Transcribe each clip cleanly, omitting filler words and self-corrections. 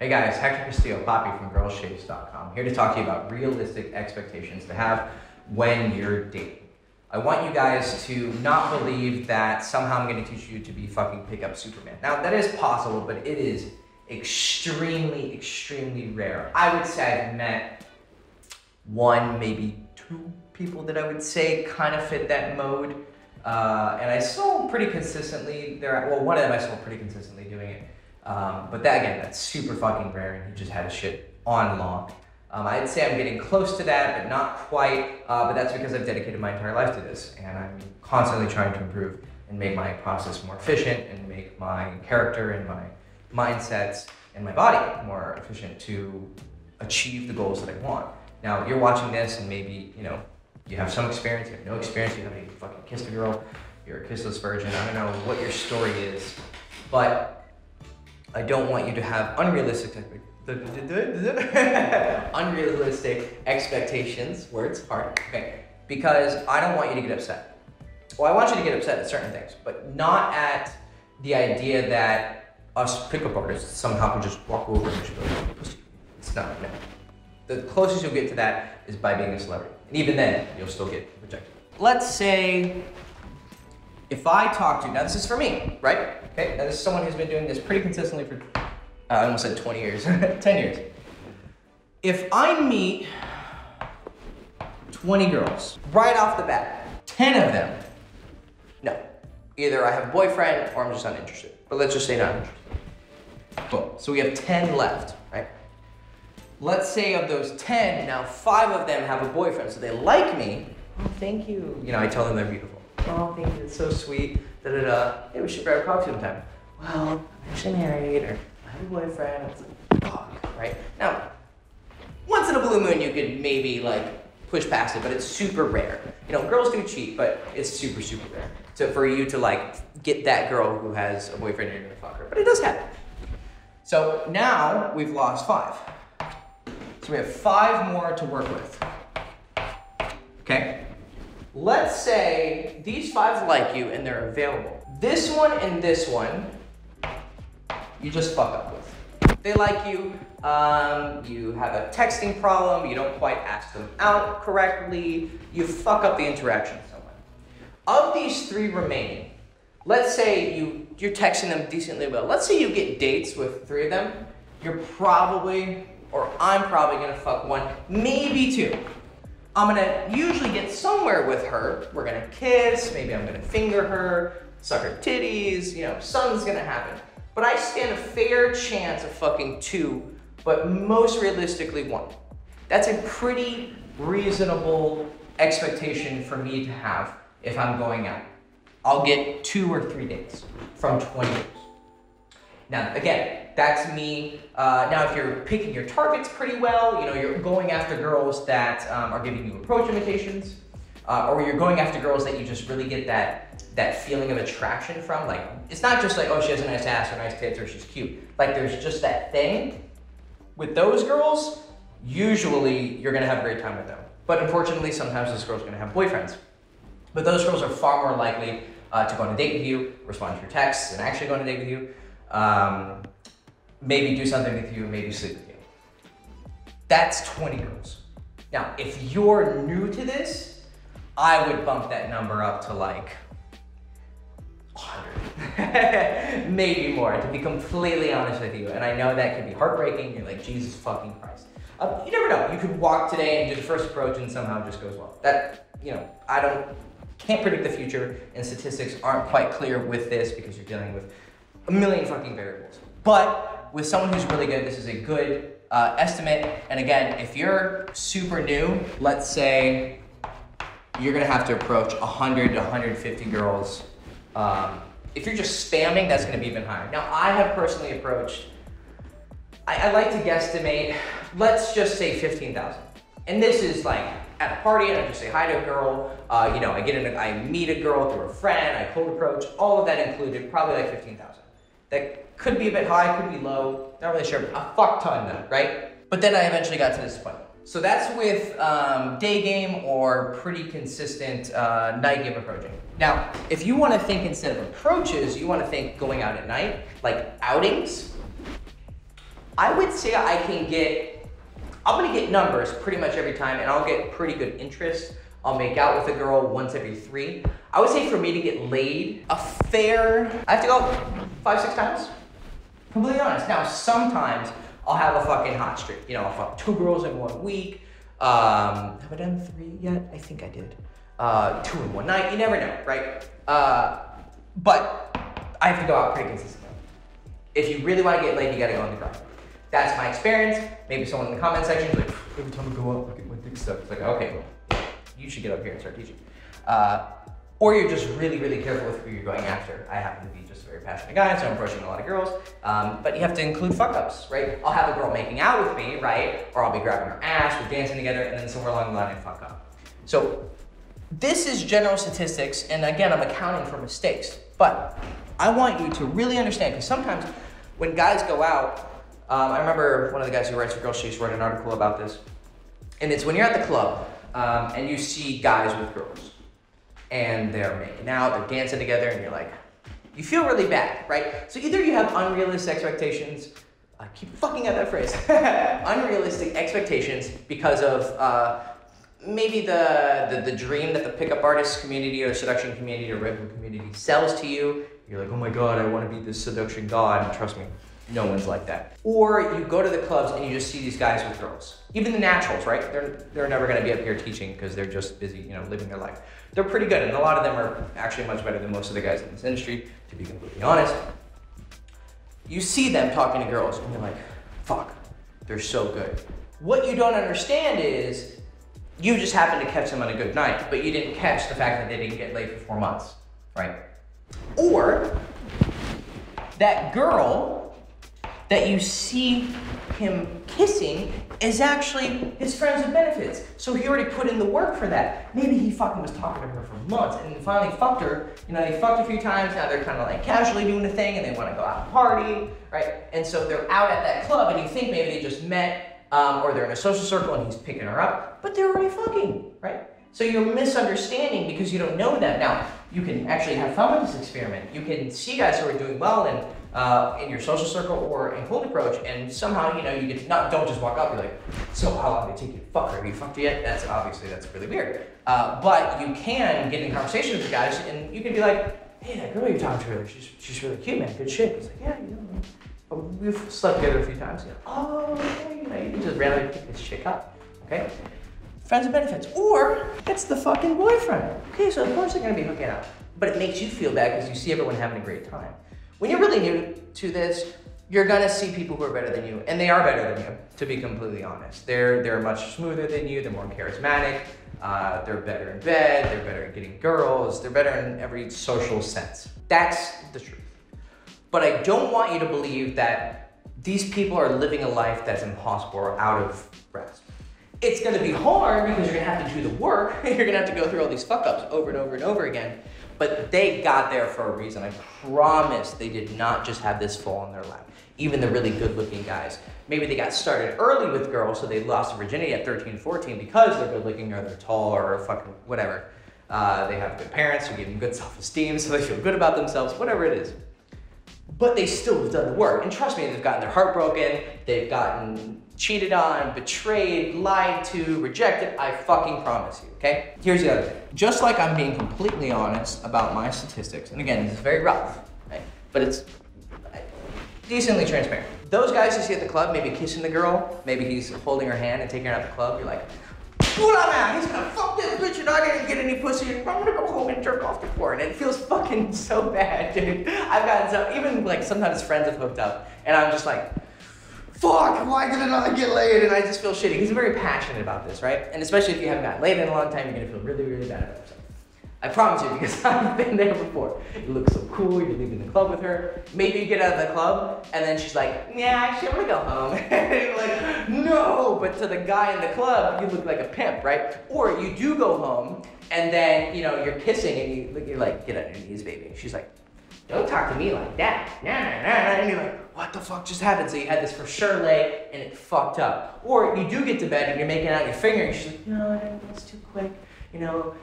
Hey guys, Hector Castillo, Poppy from girlshapes.com, here to talk to you about realistic expectations to have when you're dating. I want you guys to not believe that somehow I'm going to teach you to be fucking pickup Superman. Now, that is possible, but it is extremely, extremely rare. I would say I've met one, maybe two people that I would say kind of fit that mode. And I saw pretty consistently there. Well, one of them I saw pretty consistently doing it. But that, again, that's super fucking rare, and he just had his shit on long. I'd say I'm getting close to that, but not quite. But that's because I've dedicated my entire life to this, and I'm constantly trying to improve and make my process more efficient, and make my character and my mindsets and my body more efficient to achieve the goals that I want. Now, you're watching this, and maybe you have some experience, you have no experience, you haven't even fucking kissed a girl, you're a kissless virgin. I don't know what your story is, but I don't want you to have unrealistic expectations, words, hard, okay, because I don't want you to get upset. Well, I want you to get upset at certain things, but not at the idea that us pickup artists somehow can just walk over and just go, it's not, no. The closest you'll get to that is by being a celebrity. And even then, you'll still get rejected. Let's say, if I talk to you, now this is for me, right? Okay, now this is someone who's been doing this pretty consistently for, I almost said 20 years, 10 years. If I meet 20 girls, right off the bat, 10 of them, no. Either I have a boyfriend or I'm just not interested. But let's just say not interested. Cool, so we have 10 left, right? Let's say of those 10, now 5 of them have a boyfriend, so they like me. Oh, thank you. I tell them they're beautiful. Oh, thank you, it's so sweet, da-da-da. Hey, we should grab a coffee sometime. Well, I'm actually married, or I have a boyfriend. It's like, fuck, right? Now, once in a blue moon, you could maybe push past it, but it's super rare. Girls do cheat, but it's super, super rare. So for you to get that girl who has a boyfriend and you're gonna fuck her, but it does happen. So now we've lost 5. So we have 5 more to work with, okay? Let's say these 5 like you and they're available. This one and this one, you just fuck up with. They like you, you have a texting problem, you don't quite ask them out correctly, you fuck up the interaction somewhere. Of these 3 remaining, let's say you're texting them decently well. Let's say you get dates with 3 of them, you're probably, or I'm probably gonna fuck 1, maybe 2. I'm gonna usually get somewhere with her. We're gonna kiss, maybe I'm gonna finger her, suck her titties, something's gonna happen. But I stand a fair chance of fucking 2, but most realistically 1. That's a pretty reasonable expectation for me to have if I'm going out. I'll get 2 or 3 dates from 20 years. Now, again, that's me. Now, if you're picking your targets pretty well, you're going after girls that are giving you approach invitations, or you're going after girls that you just really get that feeling of attraction from. It's not just oh, she has a nice ass or nice tits or she's cute. There's just that thing. With those girls, usually you're gonna have a great time with them. But unfortunately, sometimes those girls are gonna have boyfriends. But those girls are far more likely to go on a date with you, respond to your texts, and actually go on a date with you. Maybe do something with you, maybe sleep with you. That's 20 girls. Now, if you're new to this, I would bump that number up to 100. Maybe more, to be completely honest with you. And I know that could be heartbreaking. You're like, Jesus fucking Christ. You never know. You could walk today and do the first approach and somehow it just goes well. That, can't predict the future, and statistics aren't quite clear with this because you're dealing with a million fucking variables. But with someone who's really good, this is a good estimate. And again, if you're super new, let's say you're gonna have to approach 100 to 150 girls. If you're just spamming, that's gonna be even higher. Now, I have personally approached, I like to guesstimate, let's just say 15,000. And this is at a party, and I just say hi to a girl, I meet a girl through a friend, I cold approach, all of that included, probably 15,000. That could be a bit high, could be low, not really sure, a fuck ton though, right? But then I eventually got to this point. So that's with day game or pretty consistent night game approaching. Now, if you want to think instead of approaches, you want to think going out at night, like outings, I would say I'm gonna get numbers pretty much every time, and I'll get pretty good interest. I'll make out with a girl once every 3. I would say for me to get laid, I have to go 5, 6 times. Completely honest. Now, sometimes I'll have a fucking hot streak. You know, I'll fuck 2 girls in 1 week. Have I done 3 yet? I think I did. 2 in 1 night, you never know, right? But I have to go out pretty consistently. If you really want to get laid, you gotta go on the grind. That's my experience. Maybe someone in the comment section is like, every time I go out, I get my dick sucked. It's like, okay, well, you should get up here and start teaching. Or you're just really, really careful with who you're going after. I happen to be just a very passionate guy, so I'm approaching a lot of girls. But you have to include fuck-ups, right? I'll have a girl making out with me, right? Or I'll be grabbing her ass, we're dancing together, and then somewhere along the line I fuck up. So this is general statistics, and again, I'm accounting for mistakes. But I want you to really understand, because sometimes when guys go out, I remember one of the guys who writes for Girls Chase wrote an article about this, and it's when you're at the club and you see guys with girls, and they're making out, they're dancing together, and you're like, you feel really bad, right? So either you have unrealistic expectations, I keep fucking up that phrase, unrealistic expectations because of maybe the dream that the pickup artist community or seduction community or regular community sells to you. You're like, oh my God, I want to be this seduction god, and trust me, no one's like that. Or you go to the clubs and you just see these guys with girls. Even the naturals, right? They're never gonna be up here teaching because they're just busy, you know, living their life. They're pretty good, and a lot of them are actually much better than most of the guys in this industry, to be completely honest. You see them talking to girls and you're like, fuck, they're so good. What you don't understand is you just happened to catch them on a good night, but you didn't catch the fact that they didn't get laid for 4 months, right? Or that girl that you see him kissing is actually his friends with benefits. So he already put in the work for that. Maybe he fucking was talking to her for months and finally fucked her. You know, they fucked a few times, now they're kind of like casually doing a thing and they want to go out and party, right? And so they're out at that club and you think maybe they just met or they're in a social circle and he's picking her up, but they're already fucking, right? So you're misunderstanding because you don't know them. Now, you can actually have fun with this experiment. You can see guys who are doing well in your social circle or in cold approach, and somehow, you know, you get don't just walk up, you're like, so how long did it take you to fuck her? Have you fucked her yet? That's really weird. But you can get in conversation with the guys and you can be like, hey, that girl you're talking to, she's really cute, man, good shit. He's like, yeah, you know, we've slept together a few times. You know, oh, okay, you know, you can just randomly pick this chick up, okay? Friends with benefits, or it's the fucking boyfriend. Okay, so of course they're gonna be hooking up, but it makes you feel bad because you see everyone having a great time. When you're really new to this, you're gonna see people who are better than you, and they are better than you, to be completely honest. They're much smoother than you, they're more charismatic, they're better in bed, they're better at getting girls, they're better in every social sense. That's the truth. But I don't want you to believe that these people are living a life that's impossible or out of grasp. It's gonna be hard because you're gonna have to do the work. You're gonna have to go through all these fuck ups over and over and over again. But they got there for a reason. I promise they did not just have this fall in their lap. Even the really good looking guys. Maybe they got started early with girls, so they lost their virginity at 13, 14 because they're good looking or they're tall or fucking whatever. They have good parents who give them good self-esteem, so they feel good about themselves, whatever it is. But they still have done the work. And trust me, they've gotten their heart broken, they've gotten cheated on, betrayed, lied to, rejected. I fucking promise you, okay? Here's the other thing. Just like I'm being completely honest about my statistics, and again, this is very rough, right? But it's decently transparent. Those guys you see at the club, maybe kissing the girl, maybe he's holding her hand and taking her out the club, you're like, hold on now, he's gonna fuck this bitch and I didn't get any pussy and I'm gonna go home and jerk off the floor. And it feels fucking so bad, dude. I've gotten so, even like sometimes friends have hooked up and I'm just like, fuck, why didn't I get laid? And I just feel shitty. He's very passionate about this, right? And especially if you haven't gotten laid in a long time, you're gonna feel really, really bad about yourself. I promise you, because I've been there before. You look so cool, you're leaving the club with her. Maybe you get out of the club, and then she's like, yeah, actually, I'm gonna go home. And you're like, no, but to the guy in the club, you look like a pimp, right? Or you do go home, and then, you know, you're kissing, and you're like, get on your knees, baby. She's like, don't talk to me like that. Nah, nah, nah. And you're like, what the fuck just happened? So you had this for sure lay, and it fucked up. Or you do get to bed, and you're making out your finger, and she's like, no, that's too quick. You know,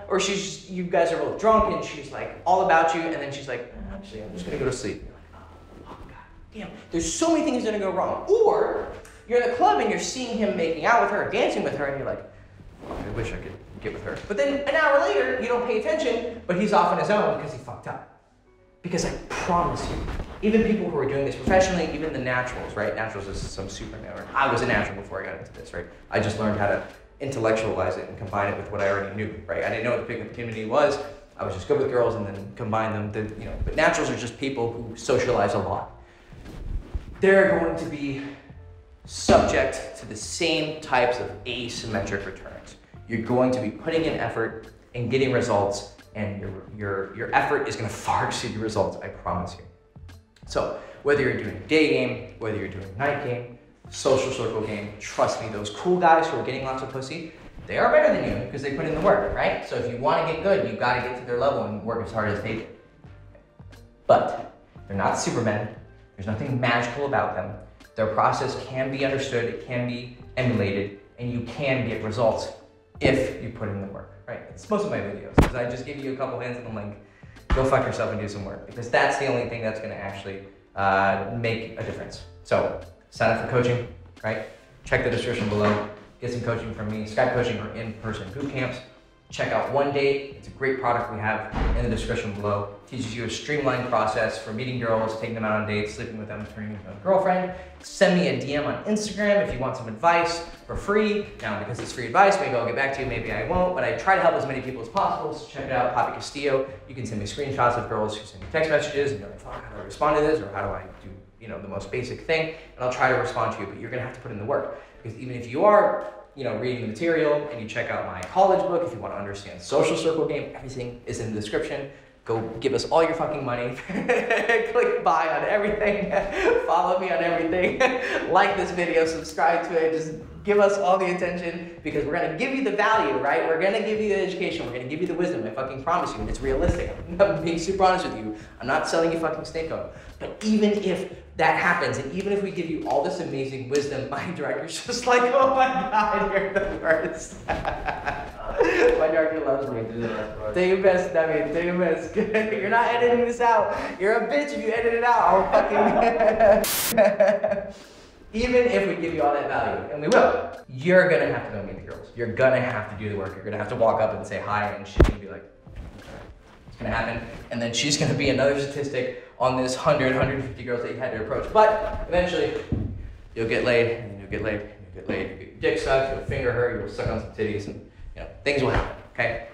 or you guys are both drunk and she's like all about you, and then she's like, actually, I'm just gonna go to sleep. And you're like, oh, God damn, there's so many things gonna go wrong. Or you're in the club and you're seeing him making out with her, dancing with her, and you're like, oh, I wish I could get with her. But then an hour later, you don't pay attention, but he's off on his own because he fucked up. Because I promise you, even people who are doing this professionally, even the naturals, right? Naturals is some superman. I was a natural before I got into this, right? I just learned how to intellectualize it and combine it with what I already knew, right? I didn't know what the pickup community was. I was just good with girls and then combine them. But naturals are just people who socialize a lot. They're going to be subject to the same types of asymmetric returns. You're going to be putting in effort and getting results, and your effort is going to far exceed your results, I promise you. So whether you're doing day game, whether you're doing night game, social circle game, trust me, those cool guys who are getting lots of pussy, they are better than you because they put in the work, right? So if you want to get good, you've got to get to their level and work as hard as they do. But they're not supermen. There's nothing magical about them. Their process can be understood, it can be emulated, and you can get results if you put in the work, right? It's most of my videos, because I just give you a couple hands on the link. Go fuck yourself and do some work, because that's the only thing that's gonna actually make a difference. So sign up for coaching, right? Check the description below. Get some coaching from me, Skype coaching or in-person boot camps. Check out One Date. It's a great product we have in the description below. It teaches you a streamlined process for meeting girls, taking them out on dates, sleeping with them, turning into a girlfriend. Send me a DM on Instagram if you want some advice for free. Now, because it's free advice, maybe I'll get back to you, maybe I won't, but I try to help as many people as possible, so check it out, Poppy Castillo. You can send me screenshots of girls who send me text messages, and you're like, fuck, how do I respond to this, or how do I do, the most basic thing, and I'll try to respond to you, but you're gonna have to put in the work. Because even if you are reading the material and you check out my college book, if you want to understand social circle game, everything is in the description. Go give us all your fucking money. Click buy on everything. Follow me on everything. Like this video, subscribe to it. Just give us all the attention because we're gonna give you the value, right? We're gonna give you the education. We're gonna give you the wisdom. I fucking promise you, and it's realistic. I'm being super honest with you. I'm not selling you fucking snake oil. But even if that happens, and even if we give you all this amazing wisdom, my director's just like, oh my God, you're the worst. My director loves me. Do your best, Debbie. Do your best. You're not editing this out. You're a bitch if you edit it out. I'll fucking... Even if we give you all that value, and we will, you're gonna have to go meet the girls. You're gonna have to do the work. You're gonna have to walk up and say hi, and she's gonna be like, okay, it's gonna happen. And then she's gonna be another statistic on this 100, 150 girls that you had to approach. But eventually, you'll get laid, and then you'll get laid, and you'll get laid. You'll get your dick sucked, you'll finger her, you'll suck on some titties, and things will happen, okay?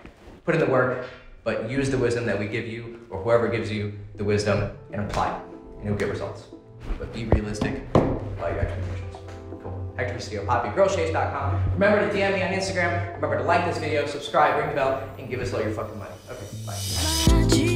Put in the work, but use the wisdom that we give you, or whoever gives you the wisdom, and apply it, and you'll get results. But be realistic about your expectations. Cool. Hector Castillo, PoppyGirlChase.com. Remember to DM me on Instagram. Remember to like this video, subscribe, ring the bell, and give us all your fucking money. Okay, bye.